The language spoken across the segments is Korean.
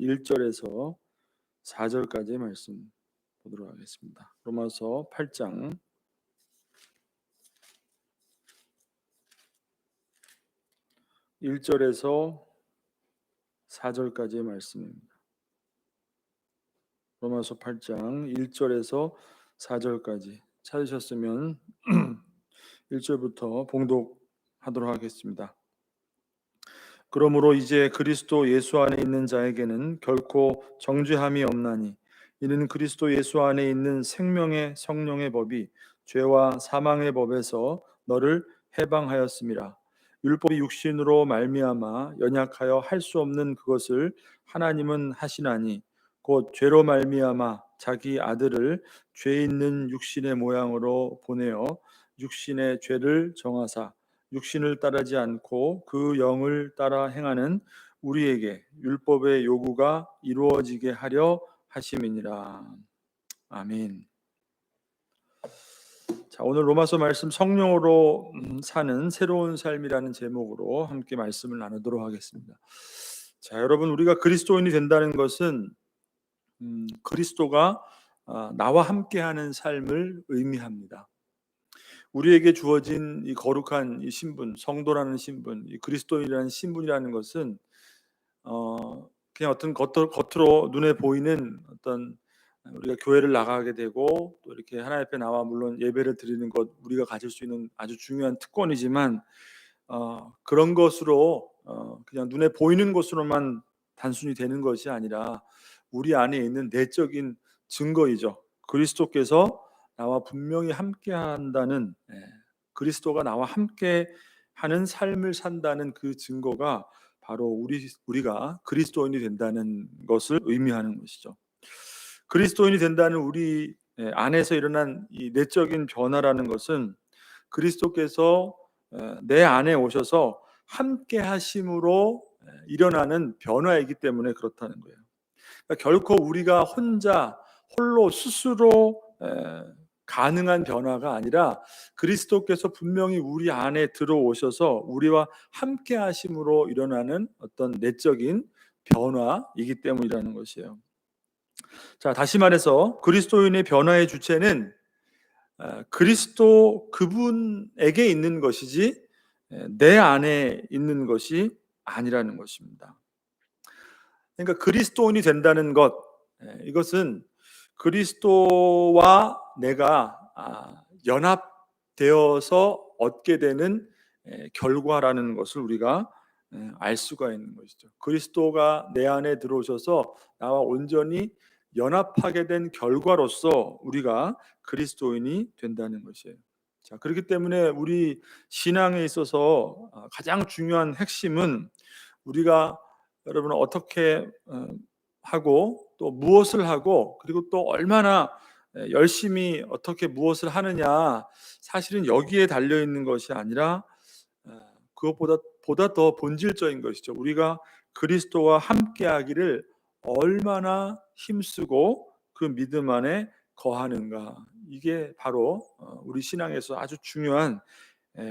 1절에서 4절까지의 말씀 보도록 하겠습니다. 로마서 8장 1절에서 4절까지의 말씀입니다. 로마서 8장 1절에서 4절까지 찾으셨으면 1절부터 봉독하도록 하겠습니다. 그러므로 이제 그리스도 예수 안에 있는 자에게는 결코 정죄함이 없나니 이는 그리스도 예수 안에 있는 생명의 성령의 법이 죄와 사망의 법에서 너를 해방하였음이라. 율법이 육신으로 말미암아 연약하여 할 수 없는 그것을 하나님은 하시나니 곧 죄로 말미암아 자기 아들을 죄 있는 육신의 모양으로 보내어 육신의 죄를 정하사 육신을 따르지 않고 그 영을 따라 행하는 우리에게 율법의 요구가 이루어지게 하려 하심이니라. 아멘. 자, 오늘 로마서 말씀 성령으로 사는 새로운 삶이라는 제목으로 함께 말씀을 나누도록 하겠습니다. 자, 여러분, 우리가 그리스도인이 된다는 것은 그리스도가 나와 함께하는 삶을 의미합니다. 우리에게 주어진 이 거룩한 이 신분, 성도라는 신분, 이 그리스도인이라는 신분이라는 것은 그냥 어떤 겉으로 눈에 보이는 어떤 우리가 교회를 나가게 되고 또 이렇게 하나님 앞에 나와 물론 예배를 드리는 것 우리가 가질 수 있는 아주 중요한 특권이지만 그런 것으로 그냥 눈에 보이는 것으로만 단순히 되는 것이 아니라 우리 안에 있는 내적인 증거이죠. 그리스도께서 나와 분명히 함께한다는 그리스도가 나와 함께하는 삶을 산다는 그 증거가 바로 우리가 그리스도인이 된다는 것을 의미하는 것이죠. 그리스도인이 된다는 우리 안에서 일어난 이 내적인 변화라는 것은 그리스도께서 내 안에 오셔서 함께 하심으로 일어나는 변화이기 때문에 그렇다는 거예요. 그러니까 결코 우리가 홀로 스스로 가능한 변화가 아니라 그리스도께서 분명히 우리 안에 들어오셔서 우리와 함께 하심으로 일어나는 어떤 내적인 변화이기 때문이라는 것이에요. 자, 다시 말해서 그리스도인의 변화의 주체는 그리스도 그분에게 있는 것이지 내 안에 있는 것이 아니라는 것입니다. 그러니까 그리스도인이 된다는 것, 이것은 그리스도와 내가 연합되어서 얻게 되는 결과라는 것을 우리가 알 수가 있는 것이죠. 그리스도가 내 안에 들어오셔서 나와 온전히 연합하게 된 결과로서 우리가 그리스도인이 된다는 것이에요. 자, 그렇기 때문에 우리 신앙에 있어서 가장 중요한 핵심은 우리가 여러분 어떻게 하고 또 무엇을 하고 그리고 또 얼마나 열심히 어떻게 무엇을 하느냐, 사실은 여기에 달려 있는 것이 아니라 그것보다 더 본질적인 것이죠. 우리가 그리스도와 함께하기를 얼마나 힘쓰고 그 믿음 안에 거하는가, 이게 바로 우리 신앙에서 아주 중요한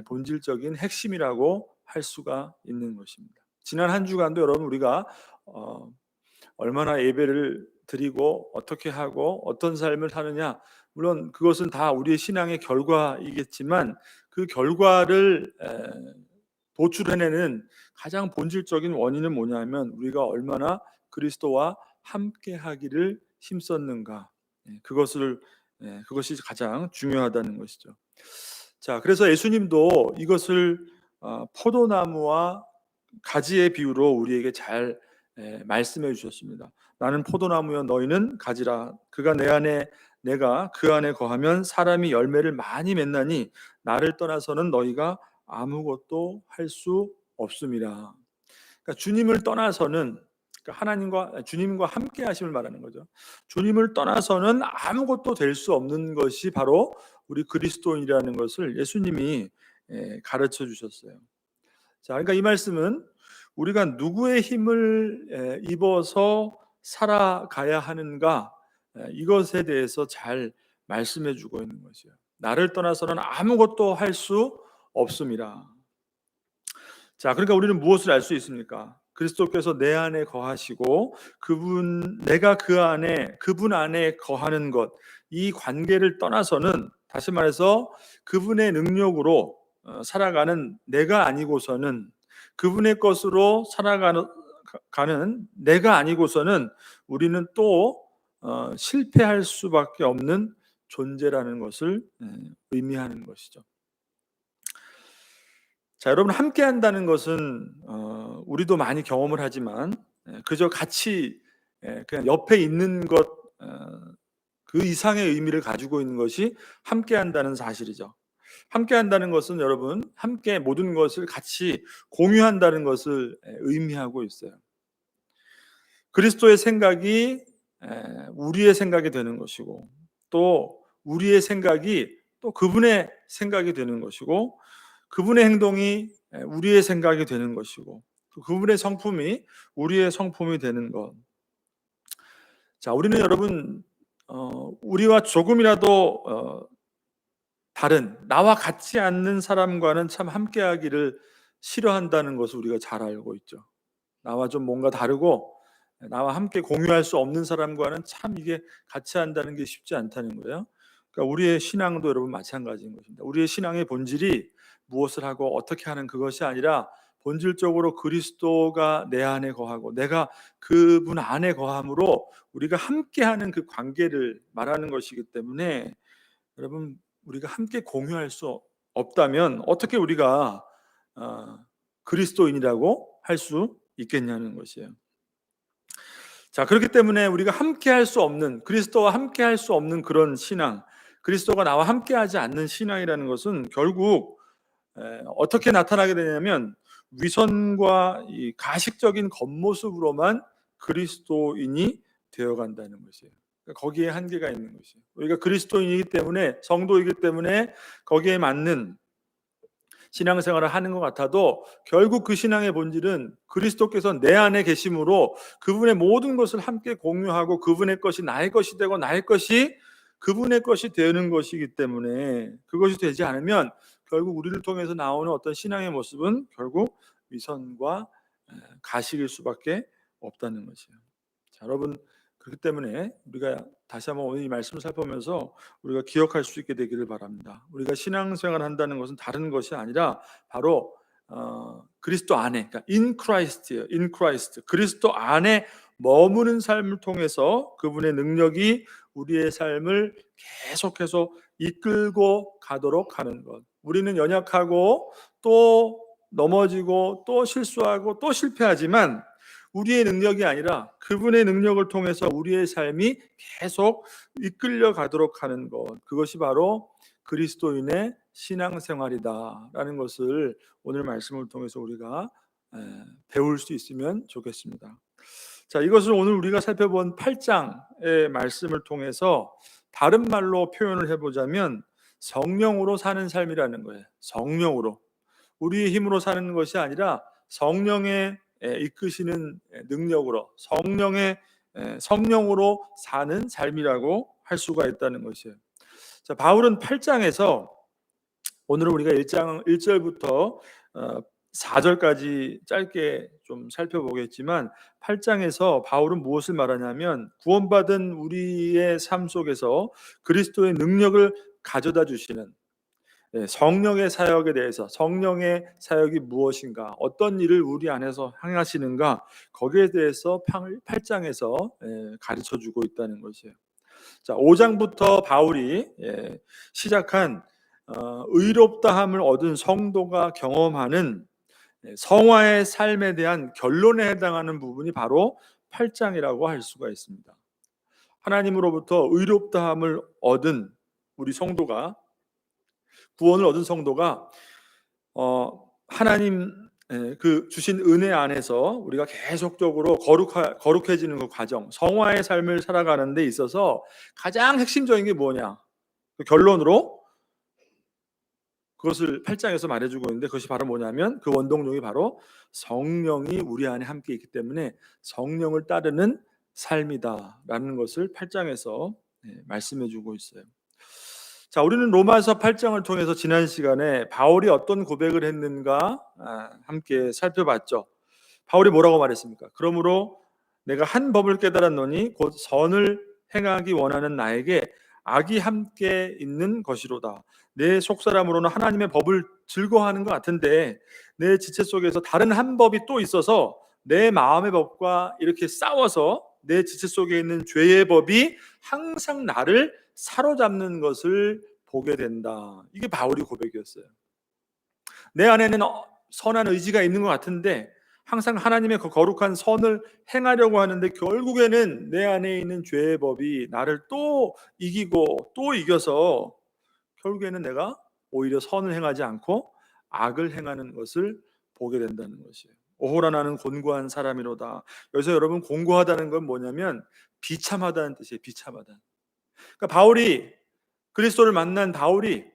본질적인 핵심이라고 할 수가 있는 것입니다. 지난 한 주간도 여러분 우리가 얼마나 예배를 드리고 어떻게 하고 어떤 삶을 사느냐, 물론 그것은 다 우리의 신앙의 결과이겠지만 그 결과를 도출해내는 가장 본질적인 원인은 뭐냐면 우리가 얼마나 그리스도와 함께 하기를 힘썼는가, 그것이 가장 중요하다는 것이죠. 자, 그래서 예수님도 이것을 포도나무와 가지의 비유로 우리에게 잘 말씀해 주셨습니다. 나는 포도나무여 너희는 가지라. 그가 내 안에 내가 그 안에 거하면 사람이 열매를 많이 맺나니 나를 떠나서는 너희가 아무것도 할 수 없음이라. 그러니까 주님을 떠나서는, 그러니까 주님과 함께 하심을 말하는 거죠. 주님을 떠나서는 아무것도 될 수 없는 것이 바로 우리 그리스도인이라는 것을 예수님이 가르쳐 주셨어요. 자, 그러니까 이 말씀은 우리가 누구의 힘을 입어서 살아가야 하는가, 이것에 대해서 잘 말씀해 주고 있는 것이에요. 나를 떠나서는 아무것도 할 수 없음이라. 자, 그러니까 우리는 무엇을 알 수 있습니까? 그리스도께서 내 안에 거하시고 내가 그분 안에 거하는 것, 이 관계를 떠나서는, 다시 말해서 그분의 능력으로 살아가는 내가 아니고서는, 그분의 것으로 살아가는 내가 아니고서는 우리는 또 실패할 수밖에 없는 존재라는 것을 의미하는 것이죠. 자, 여러분, 함께 한다는 것은 우리도 많이 경험을 하지만 그저 같이 그냥 옆에 있는 것, 그 이상의 의미를 가지고 있는 것이 함께 한다는 사실이죠. 함께 한다는 것은 여러분, 함께 모든 것을 같이 공유한다는 것을 의미하고 있어요. 그리스도의 생각이 우리의 생각이 되는 것이고, 또 우리의 생각이 또 그분의 생각이 되는 것이고, 그분의 행동이 우리의 생각이 되는 것이고, 또 그분의 성품이 우리의 성품이 되는 것. 자, 우리는 여러분 우리와 조금이라도 다른, 나와 같지 않는 사람과는 참 함께하기를 싫어한다는 것을 우리가 잘 알고 있죠. 나와 좀 뭔가 다르고 나와 함께 공유할 수 없는 사람과는 참 이게 같이 한다는 게 쉽지 않다는 거예요. 그러니까 우리의 신앙도 여러분 마찬가지인 것입니다. 우리의 신앙의 본질이 무엇을 하고 어떻게 하는 그것이 아니라 본질적으로 그리스도가 내 안에 거하고 내가 그분 안에 거함으로 우리가 함께하는 그 관계를 말하는 것이기 때문에, 여러분, 우리가 함께 공유할 수 없다면 어떻게 우리가 그리스도인이라고 할 수 있겠냐는 것이에요. 자, 그렇기 때문에 우리가 함께 할 수 없는, 그리스도와 함께 할 수 없는 그런 신앙, 그리스도가 나와 함께 하지 않는 신앙이라는 것은 결국 어떻게 나타나게 되냐면 위선과 이 가식적인 겉모습으로만 그리스도인이 되어간다는 것이에요. 그러니까 거기에 한계가 있는 것이에요. 우리가 그리스도인이기 때문에, 성도이기 때문에 거기에 맞는 신앙생활을 하는 것 같아도 결국 그 신앙의 본질은 그리스도께서 내 안에 계심으로 그분의 모든 것을 함께 공유하고 그분의 것이 나의 것이 되고 나의 것이 그분의 것이 되는 것이기 때문에, 그것이 되지 않으면 결국 우리를 통해서 나오는 어떤 신앙의 모습은 결국 위선과 가식일 수밖에 없다는 것이에요. 자, 여러분, 그렇기 때문에 우리가 다시 한번 오늘 이 말씀을 살펴보면서 우리가 기억할 수 있게 되기를 바랍니다. 우리가 신앙생활을 한다는 것은 다른 것이 아니라 바로 그리스도 안에, 그러니까 in Christ예요. in Christ, 그리스도 안에 머무는 삶을 통해서 그분의 능력이 우리의 삶을 계속해서 이끌고 가도록 하는 것. 우리는 연약하고 또 넘어지고 또 실수하고 또 실패하지만 우리의 능력이 아니라 그분의 능력을 통해서 우리의 삶이 계속 이끌려 가도록 하는 것, 그것이 바로 그리스도인의 신앙생활이다라는 것을 오늘 말씀을 통해서 우리가 배울 수 있으면 좋겠습니다. 자, 이것을 오늘 우리가 살펴본 8장의 말씀을 통해서 다른 말로 표현을 해보자면 성령으로 사는 삶이라는 거예요. 성령으로, 우리의 힘으로 사는 것이 아니라 성령의 이끄시는 능력으로, 성령으로 사는 삶이라고 할 수가 있다는 것이에요. 자, 바울은 8장에서, 오늘은 우리가 1장 1절부터 4절까지 짧게 좀 살펴보겠지만, 8장에서 바울은 무엇을 말하냐면 구원받은 우리의 삶 속에서 그리스도의 능력을 가져다 주시는 성령의 사역에 대해서, 성령의 사역이 무엇인가, 어떤 일을 우리 안에서 행하시는가, 거기에 대해서 8장에서 가르쳐 주고 있다는 것이에요. 자, 5장부터 바울이 시작한 의롭다함을 얻은 성도가 경험하는 성화의 삶에 대한 결론에 해당하는 부분이 바로 8장이라고 할 수가 있습니다. 하나님으로부터 의롭다함을 얻은 우리 성도가, 구원을 얻은 성도가 하나님 그 주신 은혜 안에서 우리가 계속적으로 거룩해지는 그 과정, 성화의 삶을 살아가는 데 있어서 가장 핵심적인 게 뭐냐, 그 결론으로 그것을 8장에서 말해주고 있는데, 그것이 바로 뭐냐면 그 원동력이 바로 성령이 우리 안에 함께 있기 때문에 성령을 따르는 삶이다라는 것을 8장에서 말씀해주고 있어요. 자, 우리는 로마서 8장을 통해서 지난 시간에 바울이 어떤 고백을 했는가 함께 살펴봤죠. 바울이 뭐라고 말했습니까? 그러므로 내가 한 법을 깨달았노니 곧 선을 행하기 원하는 나에게 악이 함께 있는 것이로다. 내 속사람으로는 하나님의 법을 즐거워하는 것 같은데 내 지체 속에서 다른 한 법이 또 있어서 내 마음의 법과 이렇게 싸워서 내 지체 속에 있는 죄의 법이 항상 나를 사로잡는 것을 보게 된다. 이게 바울의 고백이었어요. 내 안에는 선한 의지가 있는 것 같은데 항상 하나님의 그 거룩한 선을 행하려고 하는데 결국에는 내 안에 있는 죄의 법이 나를 또 이기고 또 이겨서 결국에는 내가 오히려 선을 행하지 않고 악을 행하는 것을 보게 된다는 것이에요. 오호라 나는 곤고한 사람이로다. 여기서 여러분 곤고하다는 건 뭐냐면 비참하다는 뜻이에요. 비참하다. 그러니까 바울이 그리스도를 만난 바울이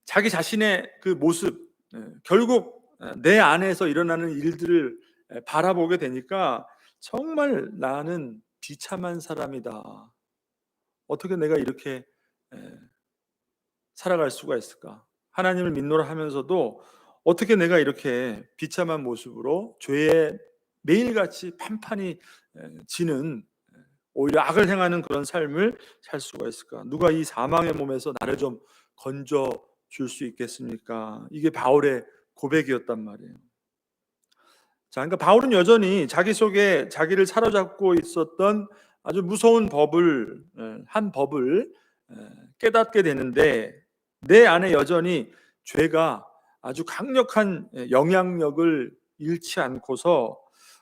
자기 자신의 그 모습, 결국 내 안에서 일어나는 일들을 바라보게 되니까 정말 나는 비참한 사람이다. 어떻게 내가 이렇게 살아갈 수가 있을까? 하나님을 믿노라 하면서도 어떻게 내가 이렇게 비참한 모습으로 죄에 매일같이 판판이 지는 오히려 악을 행하는 그런 삶을 살 수가 있을까? 누가 이 사망의 몸에서 나를 좀 건져 줄 수 있겠습니까? 이게 바울의 고백이었단 말이에요. 자, 그러니까 바울은 여전히 자기 속에 자기를 사로잡고 있었던 아주 무서운 한 법을 깨닫게 되는데 내 안에 여전히 죄가 아주 강력한 영향력을 잃지 않고서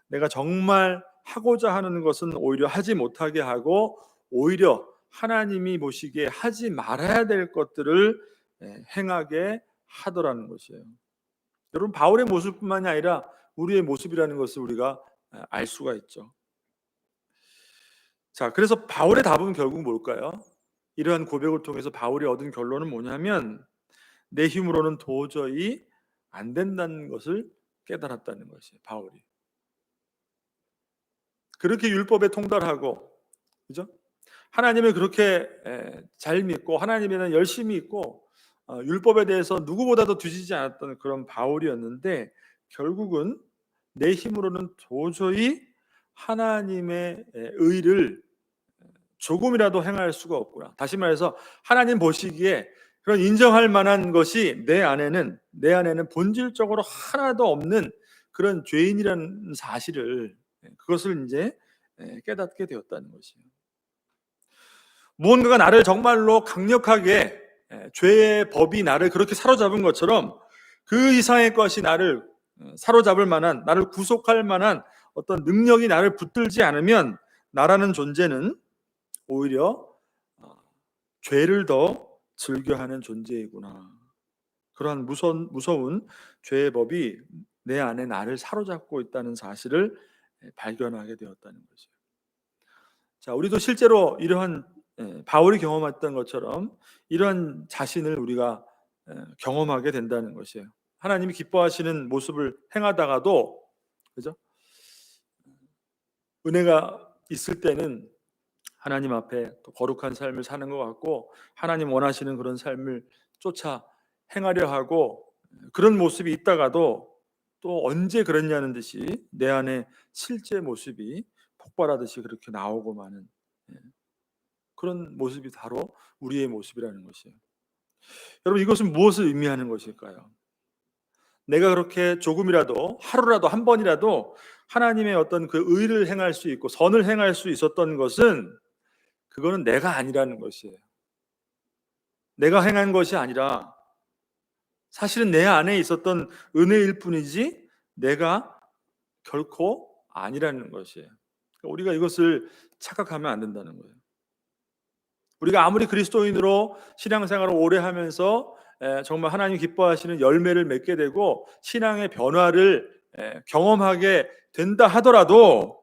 내가 정말 하고자 하는 것은 오히려 하지 못하게 하고 오히려 하나님이 보시기에 하지 말아야 될 것들을 행하게 하더라는 것이에요. 여러분 바울의 모습뿐만이 아니라 우리의 모습이라는 것을 우리가 알 수가 있죠. 자, 그래서 바울의 답은 결국 뭘까요? 이러한 고백을 통해서 바울이 얻은 결론은 뭐냐면 내 힘으로는 도저히 안 된다는 것을 깨달았다는 것이에요. 바울이 그렇게 율법에 통달하고, 그죠? 하나님을 그렇게 잘 믿고 하나님에 대한 열심히 있고 율법에 대해서 누구보다도 뒤지지 않았던 그런 바울이었는데 결국은 내 힘으로는 도저히 하나님의 의를 조금이라도 행할 수가 없구나. 다시 말해서 하나님 보시기에 그런 인정할 만한 것이 내 안에는 본질적으로 하나도 없는 그런 죄인이라는 사실을 그것을 이제 깨닫게 되었다는 것이에요. 무언가가 나를 정말로 강력하게 죄의 법이 나를 그렇게 사로잡은 것처럼 그 이상의 것이 나를 사로잡을 만한, 나를 구속할 만한 어떤 능력이 나를 붙들지 않으면 나라는 존재는 오히려 죄를 더 즐겨하는 존재이구나. 그러한 무서운 죄의 법이 내 안에 나를 사로잡고 있다는 사실을 발견하게 되었다는 거죠. 자, 우리도 실제로 이러한 바울이 경험했던 것처럼 이러한 자신을 우리가 경험하게 된다는 것이에요. 하나님이 기뻐하시는 모습을 행하다가도, 그죠? 은혜가 있을 때는 하나님 앞에 또 거룩한 삶을 사는 것 같고 하나님 원하시는 그런 삶을 쫓아 행하려 하고 그런 모습이 있다가도 또 언제 그랬냐는 듯이 내 안에 실제 모습이 폭발하듯이 그렇게 나오고 마는 그런 모습이 바로 우리의 모습이라는 것이에요. 여러분 이것은 무엇을 의미하는 것일까요? 내가 그렇게 조금이라도 하루라도 한 번이라도 하나님의 어떤 그 의를 행할 수 있고 선을 행할 수 있었던 것은 그거는 내가 아니라는 것이에요. 내가 행한 것이 아니라 사실은 내 안에 있었던 은혜일 뿐이지 내가 결코 아니라는 것이에요. 우리가 이것을 착각하면 안 된다는 거예요. 우리가 아무리 그리스도인으로 신앙생활을 오래 하면서 정말 하나님 기뻐하시는 열매를 맺게 되고 신앙의 변화를 경험하게 된다 하더라도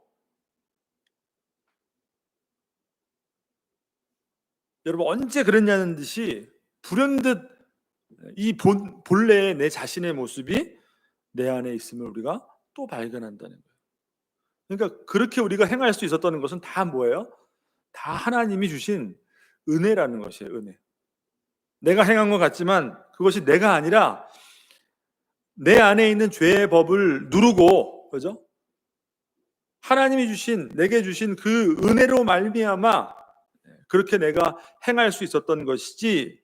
여러분 언제 그랬냐는 듯이 불현듯 이 본래의 내 자신의 모습이 내 안에 있음을 우리가 또 발견한다는 거예요. 그러니까 그렇게 우리가 행할 수 있었던 것은 다 뭐예요? 다 하나님이 주신 은혜라는 것이에요. 은혜. 내가 행한 것 같지만 그것이 내가 아니라 내 안에 있는 죄의 법을 누르고 그죠? 하나님이 주신 내게 주신 그 은혜로 말미암아 그렇게 내가 행할 수 있었던 것이지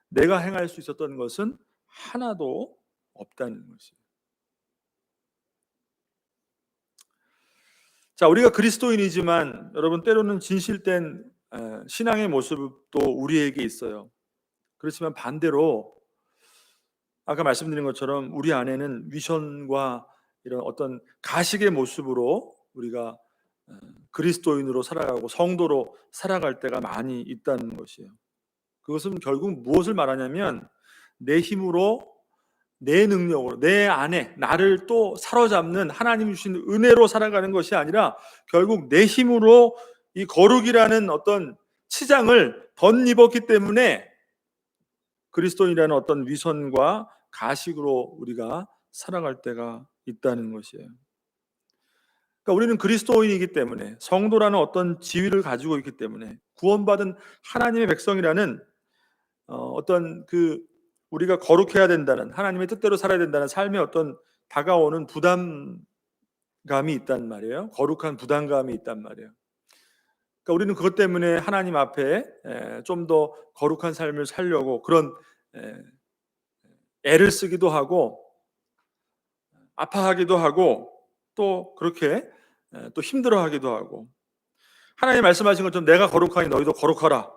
내가 행할 수 있었던 것은 하나도 없다는 것이에요. 자, 우리가 그리스도인이지만 여러분 때로는 진실된 신앙의 모습도 우리에게 있어요. 그렇지만 반대로 아까 말씀드린 것처럼 우리 안에는 위선과 이런 어떤 가식의 모습으로 우리가 그리스도인으로 살아가고 성도로 살아갈 때가 많이 있다는 것이에요. 그것은 결국 무엇을 말하냐면 내 힘으로 내 능력으로 내 안에 나를 또 사로잡는 하나님 주신 은혜로 살아가는 것이 아니라 결국 내 힘으로 이 거룩이라는 어떤 치장을 덧입었기 때문에 그리스도인이라는 어떤 위선과 가식으로 우리가 살아갈 때가 있다는 것이에요. 그러니까 우리는 그리스도인이기 때문에 성도라는 어떤 지위를 가지고 있기 때문에 구원받은 하나님의 백성이라는 어떤 그 우리가 거룩해야 된다는 하나님의 뜻대로 살아야 된다는 삶의 어떤 다가오는 부담감이 있단 말이에요. 거룩한 부담감이 있단 말이에요. 그러니까 우리는 그것 때문에 하나님 앞에 좀 더 거룩한 삶을 살려고 그런 애를 쓰기도 하고 아파하기도 하고 또 그렇게 또 힘들어하기도 하고 하나님 말씀하신 것처럼 내가 거룩하니 너희도 거룩하라.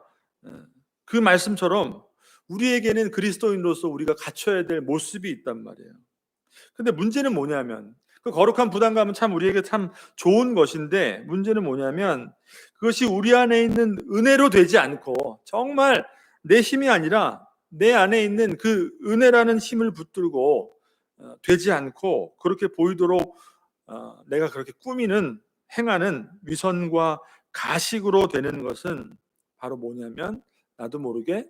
그 말씀처럼 우리에게는 그리스도인으로서 우리가 갖춰야 될 모습이 있단 말이에요. 근데 문제는 뭐냐면 그 거룩한 부담감은 참 우리에게 참 좋은 것인데 문제는 뭐냐면 그것이 우리 안에 있는 은혜로 되지 않고 정말 내 힘이 아니라 내 안에 있는 그 은혜라는 힘을 붙들고 되지 않고 그렇게 보이도록 내가 그렇게 꾸미는 행하는 위선과 가식으로 되는 것은 바로 뭐냐면 나도 모르게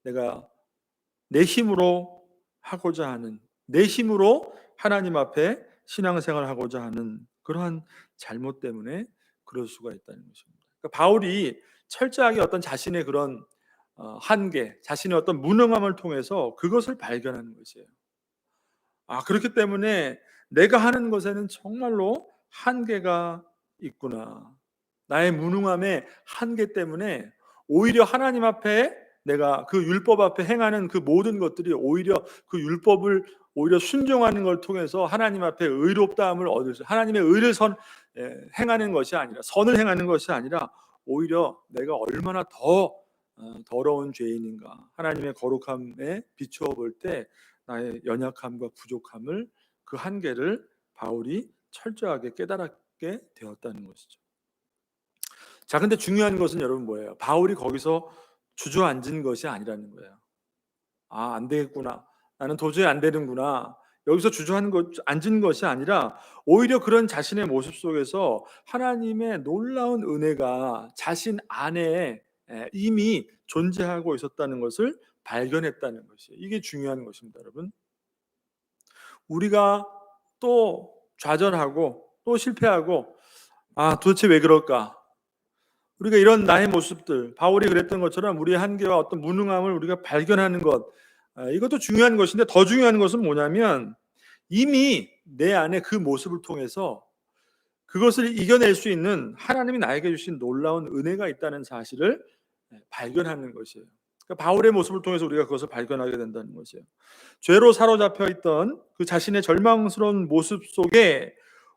내가 내 힘으로 하고자 하는 내 힘으로 하나님 앞에 신앙생활을 하고자 하는 그러한 잘못 때문에 그럴 수가 있다는 것입니다. 그러니까 바울이 철저하게 어떤 자신의 그런 한계, 자신의 어떤 무능함을 통해서 그것을 발견하는 것이에요. 그렇기 때문에 내가 하는 것에는 정말로 한계가 있구나. 나의 무능함의 한계 때문에 오히려 하나님 앞에 내가 그 율법 앞에 행하는 그 모든 것들이 오히려 그 율법을 오히려 순종하는 걸 통해서 하나님 앞에 의롭다함을 얻을 수, 하나님의 의를 행하는 것이 아니라 선을 행하는 것이 아니라 오히려 내가 얼마나 더 더러운 죄인인가 하나님의 거룩함에 비추어 볼 때 나의 연약함과 부족함을 그 한계를 바울이 철저하게 깨달았게 되었다는 것이죠. 자, 근데 중요한 것은 여러분 뭐예요? 바울이 거기서 주저앉은 것이 아니라는 거예요. 안 되겠구나. 나는 도저히 안 되는구나. 여기서 앉은 것이 아니라 오히려 그런 자신의 모습 속에서 하나님의 놀라운 은혜가 자신 안에 이미 존재하고 있었다는 것을 발견했다는 것이에요. 이게 중요한 것입니다, 여러분. 우리가 또 좌절하고 또 실패하고 도대체 왜 그럴까? 우리가 이런 나의 모습들, 바울이 그랬던 것처럼 우리의 한계와 어떤 무능함을 우리가 발견하는 것, 이것도 중요한 것인데 더 중요한 것은 뭐냐면 이미 내 안에 그 모습을 통해서 그것을 이겨낼 수 있는 하나님이 나에게 주신 놀라운 은혜가 있다는 사실을 발견하는 것이에요. 그러니까 바울의 모습을 통해서 우리가 그것을 발견하게 된다는 것이에요. 죄로 사로잡혀 있던 그 자신의 절망스러운 모습 속에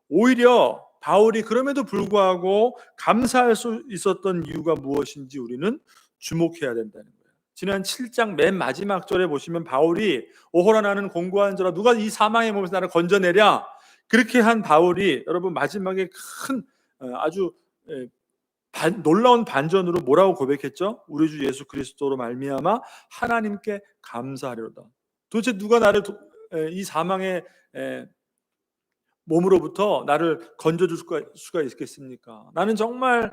오히려 바울이 그럼에도 불구하고 감사할 수 있었던 이유가 무엇인지 우리는 주목해야 된다는 거예요. 지난 7장 맨 마지막 절에 보시면 바울이 오호라 나는 공고한 자라 누가 이 사망의 몸에서 나를 건져내랴 그렇게 한 바울이 여러분 마지막에 큰 아주 놀라운 반전으로 뭐라고 고백했죠? 우리 주 예수 그리스도로 말미암아 하나님께 감사하리로다. 도대체 누가 나를 이 사망의 몸으로부터 나를 건져줄 수가 있겠습니까? 나는 정말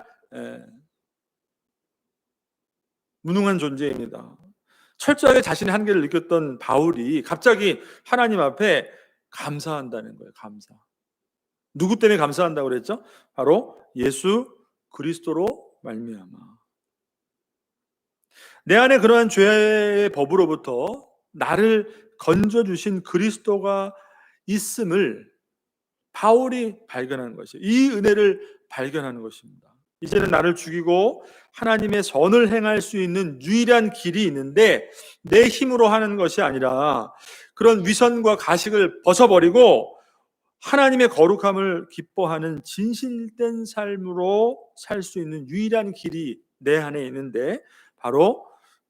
무능한 존재입니다. 철저하게 자신의 한계를 느꼈던 바울이 갑자기 하나님 앞에 감사한다는 거예요. 감사. 누구 때문에 감사한다고 그랬죠? 바로 예수 그리스도로 말미암아. 내 안에 그러한 죄의 법으로부터 나를 건져주신 그리스도가 있음을 바울이 발견하는 것이에요. 이 은혜를 발견하는 것입니다. 이제는 나를 죽이고 하나님의 선을 행할 수 있는 유일한 길이 있는데 내 힘으로 하는 것이 아니라 그런 위선과 가식을 벗어버리고 하나님의 거룩함을 기뻐하는 진실된 삶으로 살 수 있는 유일한 길이 내 안에 있는데 바로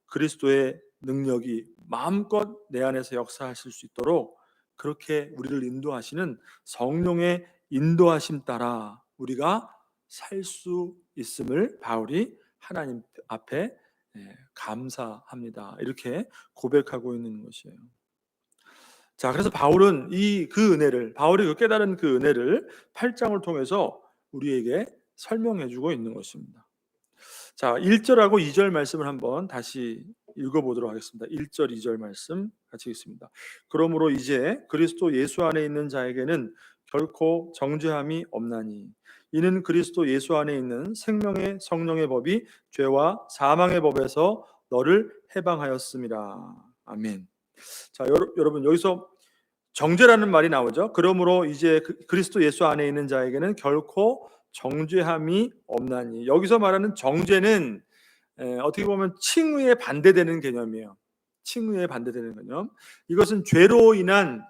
그리스도의 능력이 마음껏 내 안에서 역사하실 수 있도록 그렇게 우리를 인도하시는 성령의 인도하심 따라 우리가 살 수 있음을 바울이 하나님 앞에 감사합니다. 이렇게 고백하고 있는 것이에요. 자, 그래서 바울은 바울이 그 깨달은 그 은혜를 8장을 통해서 우리에게 설명해 주고 있는 것입니다. 자, 1절하고 2절 말씀을 한번 다시 읽어보도록 하겠습니다. 1절, 2절 말씀 같이 읽습니다. 그러므로 이제 그리스도 예수 안에 있는 자에게는 결코 정죄함이 없나니 이는 그리스도 예수 안에 있는 생명의 성령의 법이 죄와 사망의 법에서 너를 해방하였습니다. 아멘. 자, 여러분 여기서 정죄라는 말이 나오죠. 그러므로 이제 그리스도 예수 안에 있는 자에게는 결코 정죄함이 없나니 여기서 말하는 정죄는 어떻게 보면 칭의에 반대되는 개념이에요. 칭의에 반대되는 개념. 이것은 죄로 인한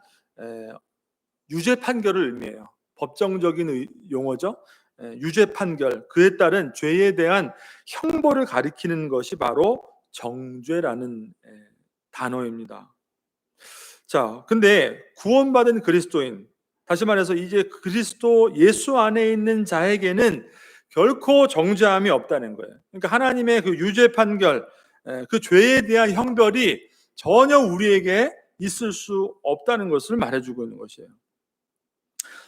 유죄 판결을 의미해요. 법정적인 용어죠. 유죄 판결, 그에 따른 죄에 대한 형벌을 가리키는 것이 바로 정죄라는 단어입니다. 자, 근데 구원받은 그리스도인, 다시 말해서 이제 그리스도 예수 안에 있는 자에게는 결코 정죄함이 없다는 거예요. 그러니까 하나님의 그 유죄 판결, 그 죄에 대한 형벌이 전혀 우리에게 있을 수 없다는 것을 말해주고 있는 것이에요.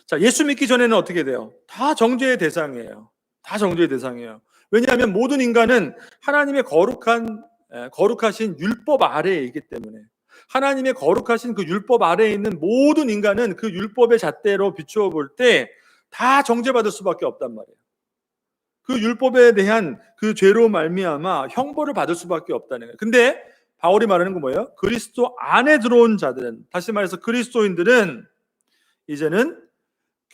자, 예수 믿기 전에는 어떻게 돼요? 다 정죄의 대상이에요. 다 정죄의 대상이에요. 왜냐하면 모든 인간은 하나님의 거룩하신 율법 아래에 있기 때문에 하나님의 거룩하신 그 율법 아래에 있는 모든 인간은 그 율법의 잣대로 비추어 볼 때 다 정죄받을 수밖에 없단 말이에요. 그 율법에 대한 그 죄로 말미암아 형벌을 받을 수밖에 없다는 거예요. 근데 바울이 말하는 건 뭐예요? 그리스도 안에 들어온 자들은, 다시 말해서 그리스도인들은 이제는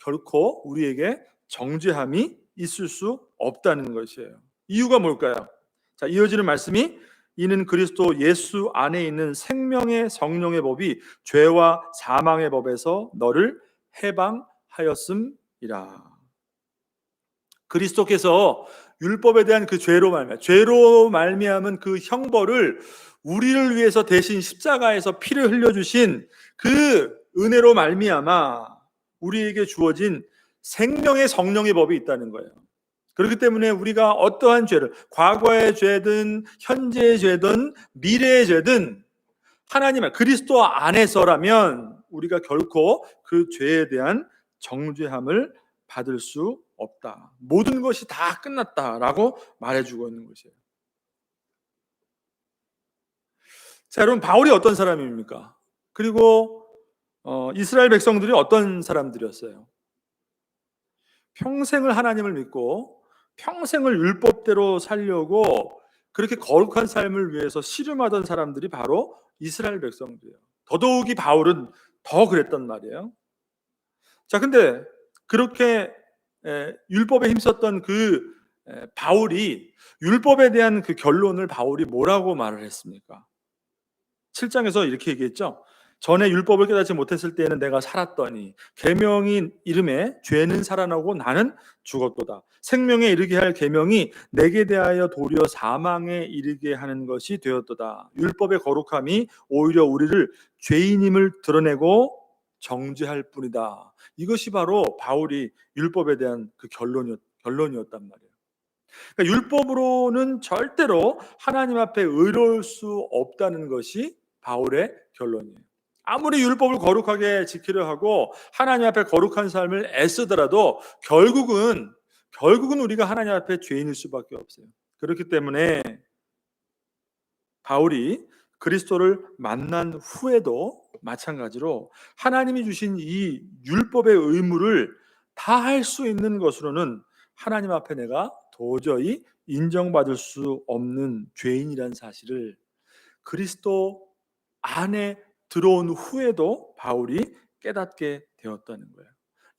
결코 우리에게 정죄함이 있을 수 없다는 것이에요. 이유가 뭘까요? 자, 이어지는 말씀이 이는 그리스도 예수 안에 있는 생명의 성령의 법이 죄와 사망의 법에서 너를 해방하였음이라. 그리스도께서 율법에 대한 그 죄로 말미암은 그 형벌을 우리를 위해서 대신 십자가에서 피를 흘려주신 그 은혜로 말미암아 우리에게 주어진 생명의 성령의 법이 있다는 거예요. 그렇기 때문에 우리가 어떠한 죄를, 과거의 죄든 현재의 죄든 미래의 죄든 하나님 그리스도 안에서라면 우리가 결코 그 죄에 대한 정죄함을 받을 수 없다. 모든 것이 다 끝났다라고 말해주고 있는 것이에요. 자, 여러분 바울이 어떤 사람입니까? 그리고 이스라엘 백성들이 어떤 사람들이었어요? 평생을 하나님을 믿고 평생을 율법대로 살려고 그렇게 거룩한 삶을 위해서 씨름하던 사람들이 바로 이스라엘 백성들이에요. 더더욱이 바울은 더 그랬단 말이에요. 자, 근데 그렇게 율법에 힘썼던 바울이 율법에 대한 그 결론을 바울이 뭐라고 말을 했습니까? 7장에서 이렇게 얘기했죠. 전에 율법을 깨닫지 못했을 때에는 내가 살았더니 계명이 이름에 죄는 살아나고 나는 죽었도다. 생명에 이르게 할 계명이 내게 대하여 도리어 사망에 이르게 하는 것이 되었도다. 율법의 거룩함이 오히려 우리를 죄인임을 드러내고 정죄할 뿐이다. 이것이 바로 바울이 율법에 대한 그 결론이었단 말이에요. 그러니까 율법으로는 절대로 하나님 앞에 의로울 수 없다는 것이 바울의 결론이에요. 아무리 율법을 거룩하게 지키려 하고 하나님 앞에 거룩한 삶을 애쓰더라도 결국은 우리가 하나님 앞에 죄인일 수밖에 없어요. 그렇기 때문에 바울이 그리스도를 만난 후에도 마찬가지로 하나님이 주신 이 율법의 의무를 다 할 수 있는 것으로는 하나님 앞에 내가 도저히 인정받을 수 없는 죄인이라는 사실을 그리스도 안에 들어온 후에도 바울이 깨닫게 되었다는 거예요.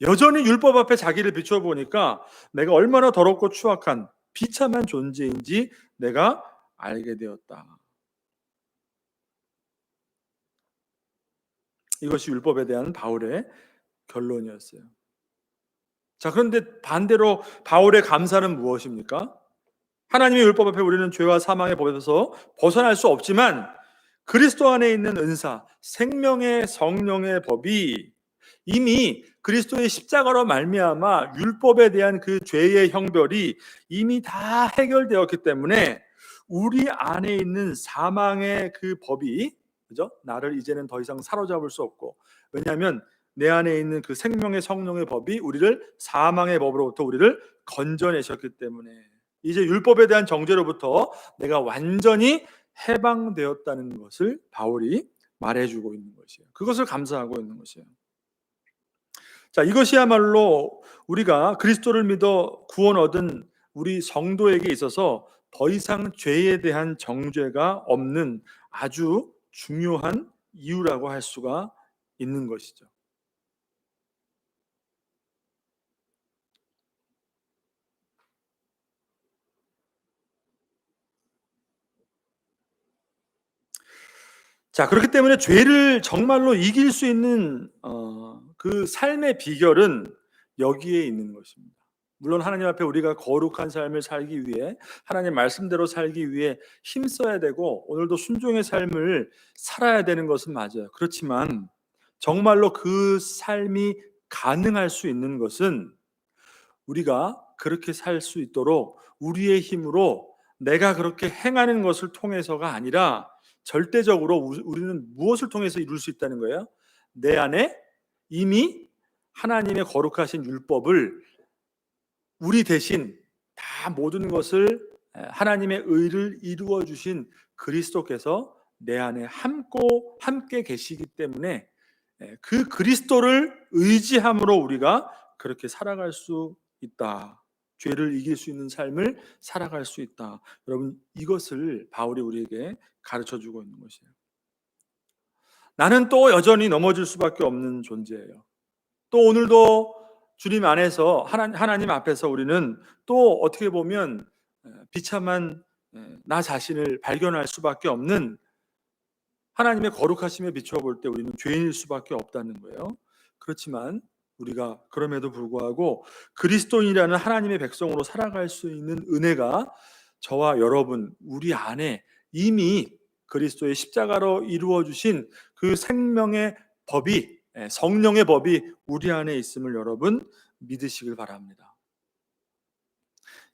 여전히 율법 앞에 자기를 비춰 보니까 내가 얼마나 더럽고 추악한 비참한 존재인지 내가 알게 되었다. 이것이 율법에 대한 바울의 결론이었어요. 자, 그런데 반대로 바울의 감사는 무엇입니까? 하나님의 율법 앞에 우리는 죄와 사망의 법에서 벗어날 수 없지만 그리스도 안에 있는 은사, 생명의 성령의 법이 이미 그리스도의 십자가로 말미암아 율법에 대한 그 죄의 형벌이 이미 다 해결되었기 때문에 우리 안에 있는 사망의 그 법이, 그죠? 나를 이제는 더 이상 사로잡을 수 없고, 왜냐하면 내 안에 있는 그 생명의 성령의 법이 우리를 사망의 법으로부터 우리를 건져내셨기 때문에 이제 율법에 대한 정죄로부터 내가 완전히 해방되었다는 것을 바울이 말해주고 있는 것이에요. 그것을 감사하고 있는 것이에요. 자, 이것이야말로 우리가 그리스도를 믿어 구원 얻은 우리 성도에게 있어서 더 이상 죄에 대한 정죄가 없는 아주 중요한 이유라고 할 수가 있는 것이죠. 자, 그렇기 때문에 죄를 정말로 이길 수 있는 그 삶의 비결은 여기에 있는 것입니다. 물론 하나님 앞에 우리가 거룩한 삶을 살기 위해, 하나님 말씀대로 살기 위해 힘써야 되고 오늘도 순종의 삶을 살아야 되는 것은 맞아요. 그렇지만 정말로 그 삶이 가능할 수 있는 것은 우리가 그렇게 살 수 있도록 우리의 힘으로 내가 그렇게 행하는 것을 통해서가 아니라 절대적으로 우리는 무엇을 통해서 이룰 수 있다는 거예요? 내 안에 이미 하나님의 거룩하신 율법을 우리 대신 다 모든 것을 하나님의 의를 이루어 주신 그리스도께서 내 안에 함께 계시기 때문에 그 그리스도를 의지함으로 우리가 그렇게 살아갈 수 있다. 죄를 이길 수 있는 삶을 살아갈 수 있다. 여러분, 이것을 바울이 우리에게 가르쳐 주고 있는 것이에요. 나는 또 여전히 넘어질 수밖에 없는 존재예요. 또 오늘도 주님 안에서 하나님 앞에서 우리는 또 어떻게 보면 비참한 나 자신을 발견할 수밖에 없는, 하나님의 거룩하심에 비추어 볼 때 우리는 죄인일 수밖에 없다는 거예요. 그렇지만 우리가 그럼에도 불구하고 그리스도인이라는 하나님의 백성으로 살아갈 수 있는 은혜가 저와 여러분 우리 안에 이미 그리스도의 십자가로 이루어 주신 그 생명의 법이, 성령의 법이 우리 안에 있음을 여러분 믿으시길 바랍니다.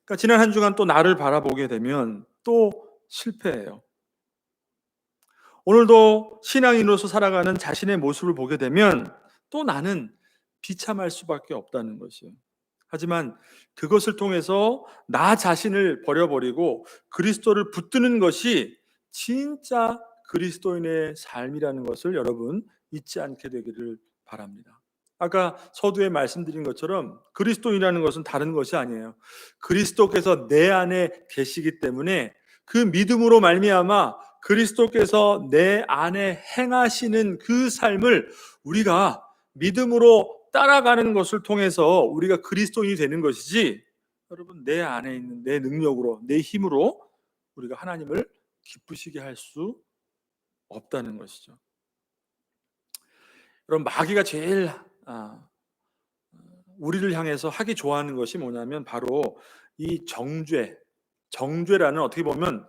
그러니까 지난 한 주간 또 나를 바라보게 되면 또 실패해요. 오늘도 신앙인으로서 살아가는 자신의 모습을 보게 되면 또 나는 비참할 수밖에 없다는 것이에요. 하지만 그것을 통해서 나 자신을 버려버리고 그리스도를 붙드는 것이 진짜 그리스도인의 삶이라는 것을 여러분 잊지 않게 되기를 바랍니다. 아까 서두에 말씀드린 것처럼 그리스도인이라는 것은 다른 것이 아니에요. 그리스도께서 내 안에 계시기 때문에 그 믿음으로 말미암아 그리스도께서 내 안에 행하시는 그 삶을 우리가 믿음으로 따라가는 것을 통해서 우리가 그리스도인이 되는 것이지, 여러분 내 안에 있는 내 능력으로 내 힘으로 우리가 하나님을 기쁘시게 할 수 없다는 것이죠. 여러분 마귀가 제일 우리를 향해서 하기 좋아하는 것이 뭐냐면 바로 이 정죄라는, 어떻게 보면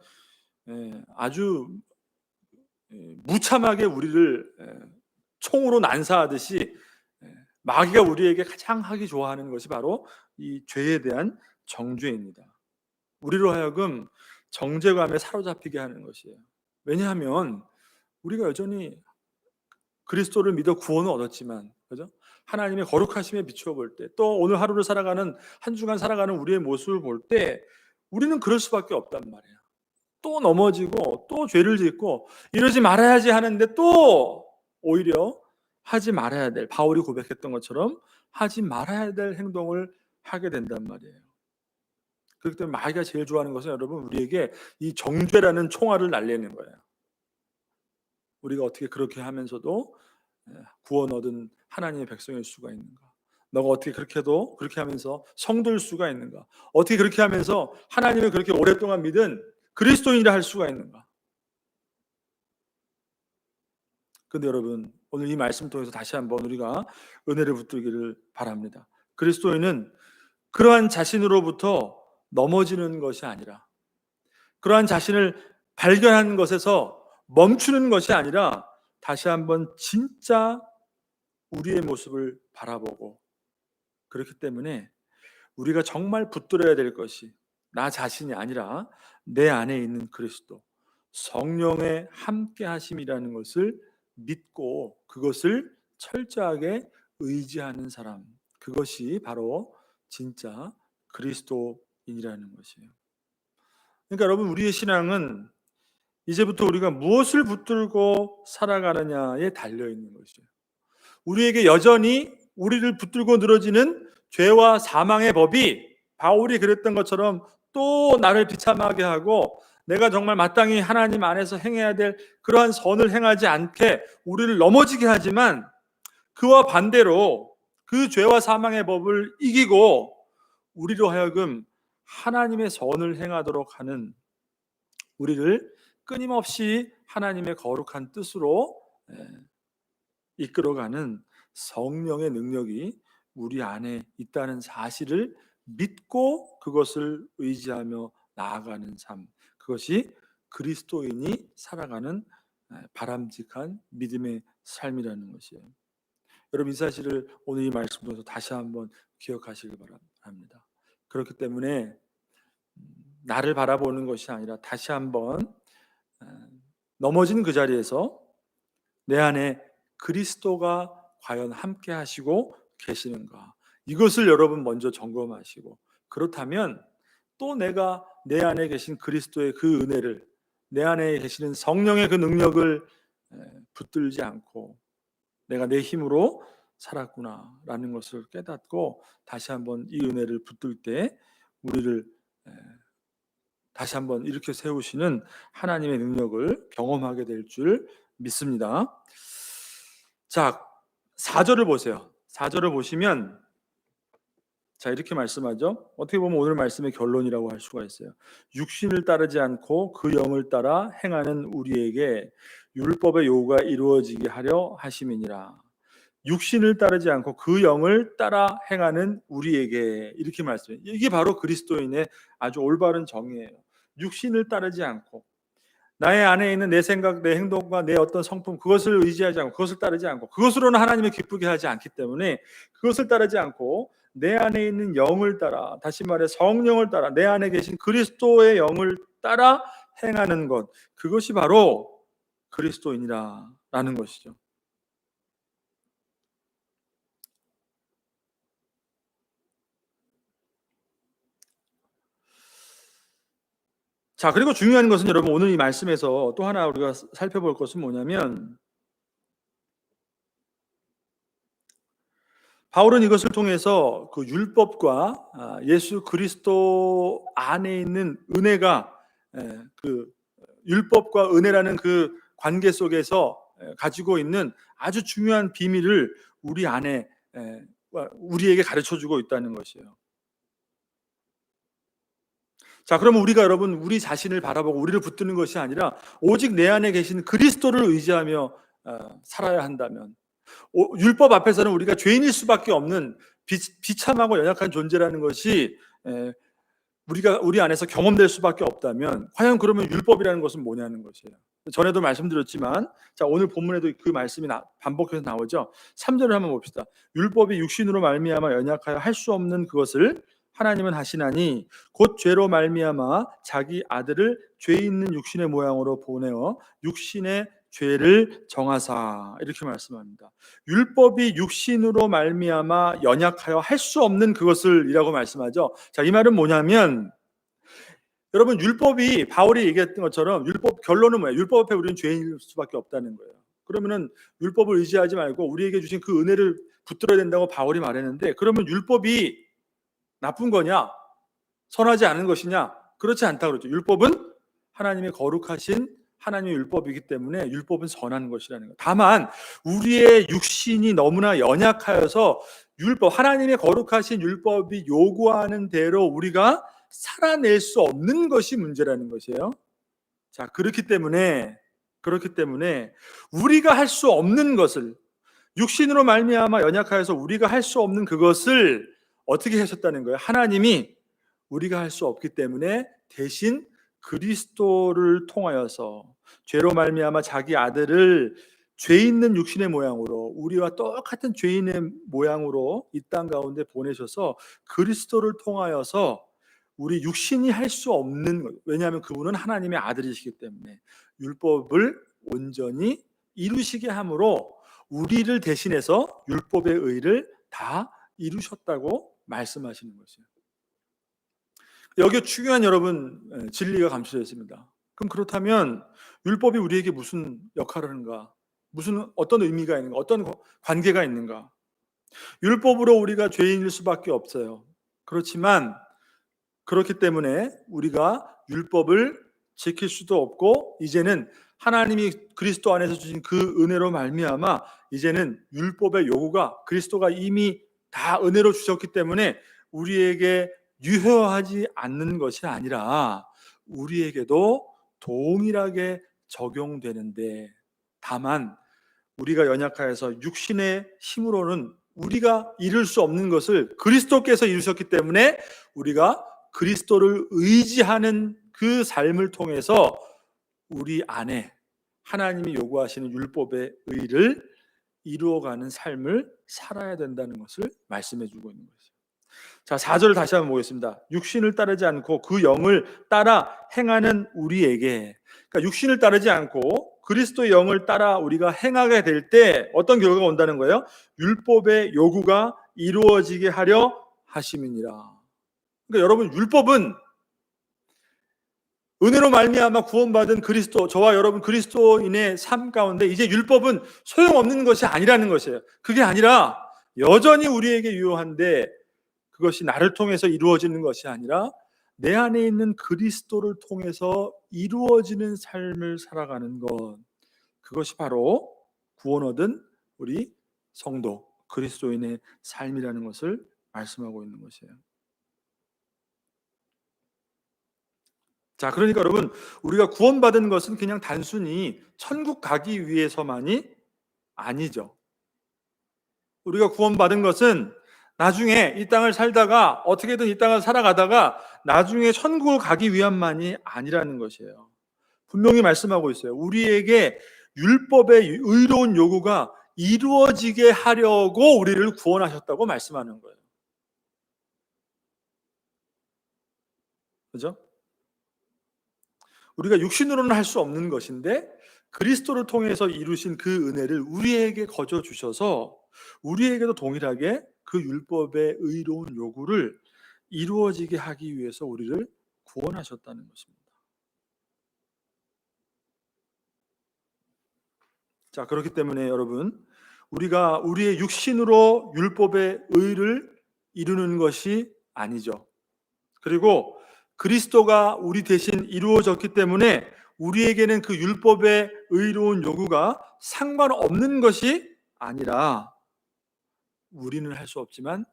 아주 무참하게 우리를 총으로 난사하듯이 마귀가 우리에게 가장 하기 좋아하는 것이 바로 이 죄에 대한 정죄입니다. 우리로 하여금 정죄감에 사로잡히게 하는 것이에요. 왜냐하면 우리가 여전히 그리스도를 믿어 구원을 얻었지만, 그죠? 하나님의 거룩하심에 비추어 볼 때, 또 오늘 하루를 살아가는, 한 주간 살아가는 우리의 모습을 볼 때 우리는 그럴 수밖에 없단 말이에요. 또 넘어지고 또 죄를 짓고 이러지 말아야지 하는데 또 오히려 하지 말아야 될, 바울이 고백했던 것처럼 하지 말아야 될 행동을 하게 된단 말이에요. 그렇기 때문에 마귀가 제일 좋아하는 것은 여러분 우리에게 이 정죄라는 총알을 날리는 거예요. 우리가 어떻게 그렇게 하면서도 구원 얻은 하나님의 백성일 수가 있는가? 너가 어떻게 그렇게 하면서 성도일 수가 있는가? 어떻게 그렇게 하면서 하나님을 그렇게 오랫동안 믿은 그리스도인이라 할 수가 있는가? 근데 여러분, 오늘 이 말씀 통해서 다시 한번 우리가 은혜를 붙들기를 바랍니다. 그리스도인은 그러한 자신으로부터 넘어지는 것이 아니라, 그러한 자신을 발견한 것에서 멈추는 것이 아니라 다시 한번 진짜 우리의 모습을 바라보고, 그렇기 때문에 우리가 정말 붙들어야 될 것이 나 자신이 아니라 내 안에 있는 그리스도, 성령의 함께 하심이라는 것을 믿고 그것을 철저하게 의지하는 사람, 그것이 바로 진짜 그리스도인이라는 것이에요. 그러니까 여러분, 우리의 신앙은 이제부터 우리가 무엇을 붙들고 살아가느냐에 달려 있는 것이에요. 우리에게 여전히 우리를 붙들고 늘어지는 죄와 사망의 법이 바울이 그랬던 것처럼 또 나를 비참하게 하고, 내가 정말 마땅히 하나님 안에서 행해야 될 그러한 선을 행하지 않게 우리를 넘어지게 하지만, 그와 반대로 그 죄와 사망의 법을 이기고 우리로 하여금 하나님의 선을 행하도록 하는, 우리를 끊임없이 하나님의 거룩한 뜻으로 이끌어가는 성령의 능력이 우리 안에 있다는 사실을 믿고 그것을 의지하며 나아가는 삶, 그것이 그리스도인이 살아가는 바람직한 믿음의 삶이라는 것이에요. 여러분, 이 사실을 오늘 이 말씀 통해서 다시 한번 기억하시길 바랍니다. 그렇기 때문에 나를 바라보는 것이 아니라 다시 한번 넘어진 그 자리에서 내 안에 그리스도가 과연 함께 하시고 계시는가, 이것을 여러분 먼저 점검하시고, 그렇다면 또 내가 내 안에 계신 그리스도의 그 은혜를, 내 안에 계시는 성령의 그 능력을 붙들지 않고 내가 내 힘으로 살았구나라는 것을 깨닫고 다시 한번 이 은혜를 붙들 때 우리를 다시 한번 일으켜 세우시는 하나님의 능력을 경험하게 될 줄 믿습니다. 자, 4절을 보세요. 4절을 보시면 자, 이렇게 말씀하죠. 어떻게 보면 오늘 말씀의 결론이라고 할 수가 있어요. 육신을 따르지 않고 그 영을 따라 행하는 우리에게 율법의 요구가 이루어지게 하려 하심이니라. 육신을 따르지 않고 그 영을 따라 행하는 우리에게, 이렇게 말씀해요. 이게 바로 그리스도인의 아주 올바른 정의예요. 육신을 따르지 않고, 나의 안에 있는 내 생각, 내 행동과 내 어떤 성품, 그것을 의지하지 않고, 그것을 따르지 않고, 그것으로는 하나님을 기쁘게 하지 않기 때문에 그것을 따르지 않고 내 안에 있는 영을 따라, 다시 말해 성령을 따라, 내 안에 계신 그리스도의 영을 따라 행하는 것, 그것이 바로 그리스도인이라는 것이죠. 자, 그리고 중요한 것은 여러분, 오늘 이 말씀에서 또 하나 우리가 살펴볼 것은 뭐냐면, 바울은 이것을 통해서 그 율법과 예수 그리스도 안에 있는 은혜가, 그 율법과 은혜라는 그 관계 속에서 가지고 있는 아주 중요한 비밀을 우리 안에, 우리에게 가르쳐주고 있다는 것이에요. 자, 그러면 우리가 여러분, 우리 자신을 바라보고 우리를 붙드는 것이 아니라 오직 내 안에 계신 그리스도를 의지하며 살아야 한다면, 율법 앞에서는 우리가 죄인일 수밖에 없는 비참하고 연약한 존재라는 것이 우리 안에서 경험될 수밖에 없다면, 과연 그러면 율법이라는 것은 뭐냐는 것이에요. 전에도 말씀드렸지만, 자, 오늘 본문에도 그 말씀이 반복해서 나오죠. 3절을 한번 봅시다. 율법이 육신으로 말미암아 연약하여 할 수 없는 그것을 하나님은 하시나니 곧 죄로 말미암아 자기 아들을 죄 있는 육신의 모양으로 보내어 육신의 죄를 정하사, 이렇게 말씀합니다. 율법이 육신으로 말미암아 연약하여 할 수 없는 그것을 이라고 말씀하죠. 자, 이 말은 뭐냐면, 여러분, 율법이, 바울이 얘기했던 것처럼 율법 결론은 뭐예요? 율법 앞에 우리는 죄인일 수밖에 없다는 거예요. 그러면은 율법을 의지하지 말고 우리에게 주신 그 은혜를 붙들어야 된다고 바울이 말했는데, 그러면 율법이 나쁜 거냐? 선하지 않은 것이냐? 그렇지 않다 그러죠. 율법은 하나님의 거룩하신 하나님의 율법이기 때문에 율법은 선한 것이라는 것. 다만 우리의 육신이 너무나 연약하여서 율법, 하나님의 거룩하신 율법이 요구하는 대로 우리가 살아낼 수 없는 것이 문제라는 것이에요. 자, 그렇기 때문에 우리가 할 수 없는 것을, 육신으로 말미암아 연약하여서 우리가 할 수 없는 그것을 어떻게 하셨다는 거예요? 하나님이 우리가 할 수 없기 때문에 대신 그리스도를 통하여서 죄로 말미암아 자기 아들을 죄 있는 육신의 모양으로, 우리와 똑같은 죄인의 모양으로 이 땅 가운데 보내셔서 그리스도를 통하여서 우리 육신이 할 수 없는 것, 왜냐하면 그분은 하나님의 아들이시기 때문에 율법을 온전히 이루시게 함으로 우리를 대신해서 율법의 의를 다 이루셨다고 말씀하시는 것이에요. 여기에 중요한 여러분 진리가 감춰져 있습니다. 그럼 그렇다면 율법이 우리에게 무슨 역할을 하는가? 무슨 어떤 의미가 있는가? 어떤 관계가 있는가? 율법으로 우리가 죄인일 수밖에 없어요. 그렇지만 그렇기 때문에 우리가 율법을 지킬 수도 없고, 이제는 하나님이 그리스도 안에서 주신 그 은혜로 말미암아 이제는 율법의 요구가, 그리스도가 이미 다 은혜로 주셨기 때문에 우리에게 유효하지 않는 것이 아니라 우리에게도 동일하게 적용되는데, 다만 우리가 연약하여서 육신의 힘으로는 우리가 이룰 수 없는 것을 그리스도께서 이루셨기 때문에 우리가 그리스도를 의지하는 그 삶을 통해서 우리 안에 하나님이 요구하시는 율법의 의를 이루어가는 삶을 살아야 된다는 것을 말씀해 주고 있는 것이죠. 자, 4절을 다시 한번 보겠습니다. 육신을 따르지 않고 그 영을 따라 행하는 우리에게, 그러니까 육신을 따르지 않고 그리스도의 영을 따라 우리가 행하게 될 때 어떤 결과가 온다는 거예요? 율법의 요구가 이루어지게 하려 하심이니라. 그러니까 여러분, 율법은 은혜로 말미암아 구원받은 그리스도, 저와 여러분 그리스도인의 삶 가운데 이제 율법은 소용없는 것이 아니라는 것이에요. 그게 아니라 여전히 우리에게 유효한데, 그것이 나를 통해서 이루어지는 것이 아니라 내 안에 있는 그리스도를 통해서 이루어지는 삶을 살아가는 것, 그것이 바로 구원 얻은 우리 성도 그리스도인의 삶이라는 것을 말씀하고 있는 것이에요. 자, 그러니까 여러분, 우리가 구원받은 것은 그냥 단순히 천국 가기 위해서만이 아니죠. 우리가 구원받은 것은 나중에 이 땅을 살다가 어떻게든 이 땅을 살아가다가 나중에 천국을 가기 위함만이 아니라는 것이에요. 분명히 말씀하고 있어요. 우리에게 율법의 의로운 요구가 이루어지게 하려고 우리를 구원하셨다고 말씀하는 거예요. 그죠? 우리가 육신으로는 할 수 없는 것인데 그리스도를 통해서 이루신 그 은혜를 우리에게 거저 주셔서 우리에게도 동일하게 그 율법의 의로운 요구를 이루어지게 하기 위해서 우리를 구원하셨다는 것입니다. 자, 그렇기 때문에 여러분, 우리가 우리의 육신으로 율법의 의를 이루는 것이 아니죠. 그리고 그리스도가 우리 대신 이루어졌기 때문에 우리에게는 그 율법의 의로운 요구가 상관없는 것이 아니라, 우리는 할 수 없지만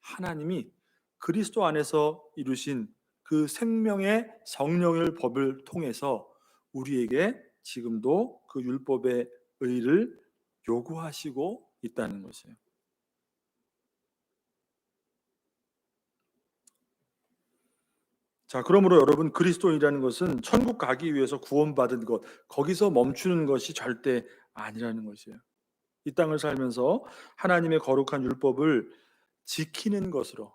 하나님이 그리스도 안에서 이루신 그 생명의 성령의 법을 통해서 우리에게 지금도 그 율법의 의를 요구하시고 있다는 것이에요. 자, 그러므로 여러분, 그리스도인이라는 것은 천국 가기 위해서 구원받은 것, 거기서 멈추는 것이 절대 아니라는 것이에요. 이 땅을 살면서 하나님의 거룩한 율법을 지키는 것으로,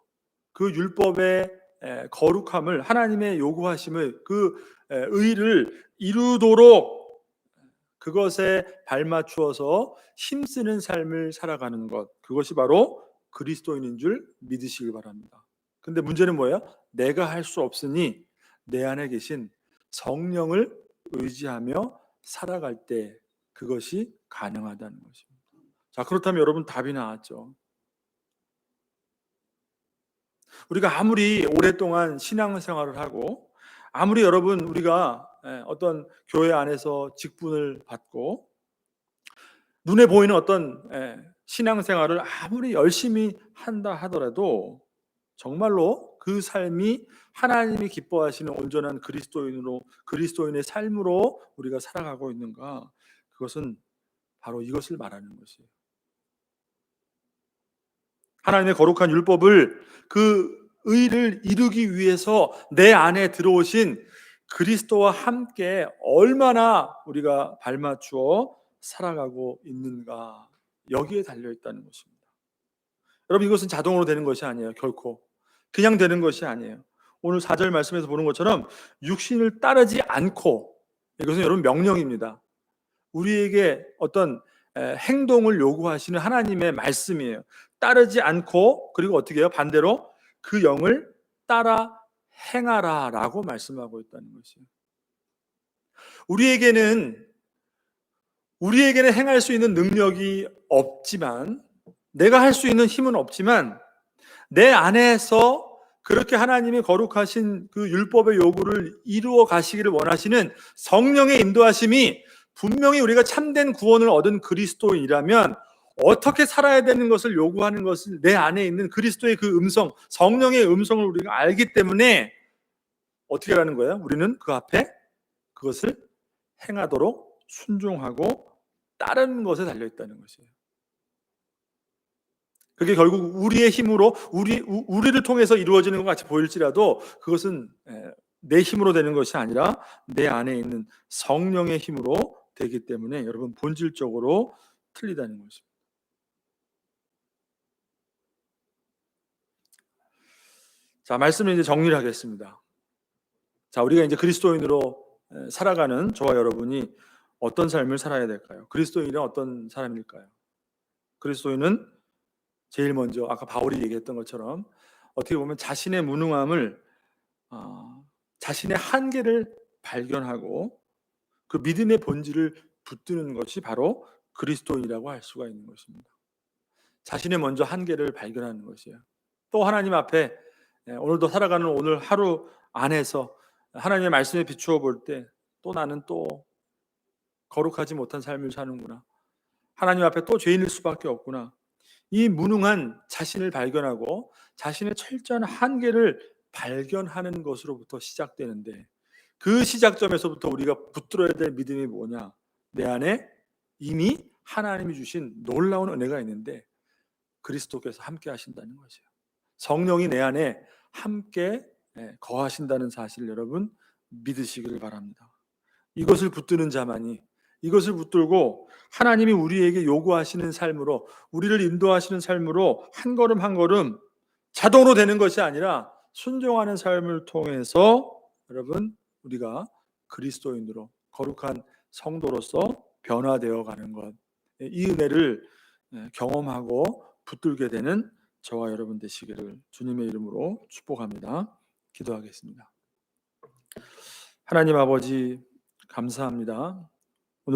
그 율법의 거룩함을, 하나님의 요구하심을, 그 의를 이루도록 그것에 발맞추어서 힘쓰는 삶을 살아가는 것, 그것이 바로 그리스도인인 줄 믿으시길 바랍니다. 근데 문제는 뭐예요? 내가 할 수 없으니 내 안에 계신 성령을 의지하며 살아갈 때 그것이 가능하다는 것입니다. 자, 그렇다면 여러분, 답이 나왔죠. 우리가 아무리 오랫동안 신앙생활을 하고, 아무리 여러분 우리가 어떤 교회 안에서 직분을 받고 눈에 보이는 어떤 신앙생활을 아무리 열심히 한다 하더라도 정말로 그 삶이 하나님이 기뻐하시는 온전한 그리스도인의 삶으로 우리가 살아가고 있는가? 그것은 바로 이것을 말하는 것이에요. 하나님의 거룩한 율법을 그 의를 이루기 위해서 내 안에 들어오신 그리스도와 함께 얼마나 우리가 발맞추어 살아가고 있는가, 여기에 달려 있다는 것입니다. 여러분, 이것은 자동으로 되는 것이 아니에요. 결코 그냥 되는 것이 아니에요. 오늘 4절 말씀에서 보는 것처럼 육신을 따르지 않고, 이것은 여러분 명령입니다. 우리에게 어떤 행동을 요구하시는 하나님의 말씀이에요. 따르지 않고, 그리고 어떻게 해요? 반대로 그 영을 따라 행하라 라고 말씀하고 있다는 것이에요. 우리에게는 행할 수 있는 능력이 없지만, 내가 할 수 있는 힘은 없지만, 내 안에서 그렇게 하나님이 거룩하신 그 율법의 요구를 이루어 가시기를 원하시는 성령의 인도하심이, 분명히 우리가 참된 구원을 얻은 그리스도인이라면 어떻게 살아야 되는 것을 요구하는 것을 내 안에 있는 그리스도의 그 음성, 성령의 음성을 우리가 알기 때문에 어떻게 하는 거예요? 우리는 그 앞에 그것을 행하도록 순종하고 따르는 것에 달려 있다는 것이에요. 그게 결국 우리의 힘으로 우리를 통해서 이루어지는 것 같이 보일지라도 그것은 내 힘으로 되는 것이 아니라 내 안에 있는 성령의 힘으로 되기 때문에 여러분, 본질적으로 틀리다는 것입니다. 자, 말씀을 이제 정리를 하겠습니다. 자, 우리가 이제 그리스도인으로 살아가는 저와 여러분이 어떤 삶을 살아야 될까요? 그리스도인은 어떤 사람일까요? 그리스도인은 제일 먼저 아까 바울이 얘기했던 것처럼 어떻게 보면 자신의 무능함을, 자신의 한계를 발견하고 그 믿음의 본질을 붙드는 것이 바로 그리스도인이라고 할 수가 있는 것입니다. 자신의 먼저 한계를 발견하는 것이에요. 또 하나님 앞에 오늘도 살아가는 오늘 하루 안에서 하나님의 말씀에 비추어 볼 때 또 나는 또 거룩하지 못한 삶을 사는구나, 하나님 앞에 또 죄인일 수밖에 없구나, 이 무능한 자신을 발견하고 자신의 철저한 한계를 발견하는 것으로부터 시작되는데, 그 시작점에서부터 우리가 붙들어야 될 믿음이 뭐냐? 내 안에 이미 하나님이 주신 놀라운 은혜가 있는데 그리스도께서 함께 하신다는 것이에요. 성령이 내 안에 함께 거하신다는 사실을 여러분 믿으시기를 바랍니다. 이것을 붙드는 자만이, 이것을 붙들고 하나님이 우리에게 요구하시는 삶으로, 우리를 인도하시는 삶으로 한 걸음 한 걸음 자동으로 되는 것이 아니라 순종하는 삶을 통해서 여러분, 우리가 그리스도인으로 거룩한 성도로서 변화되어 가는 것, 이 은혜를 경험하고 붙들게 되는 저와 여러분 되시기를 주님의 이름으로 축복합니다. 기도하겠습니다. 하나님 아버지, 감사합니다.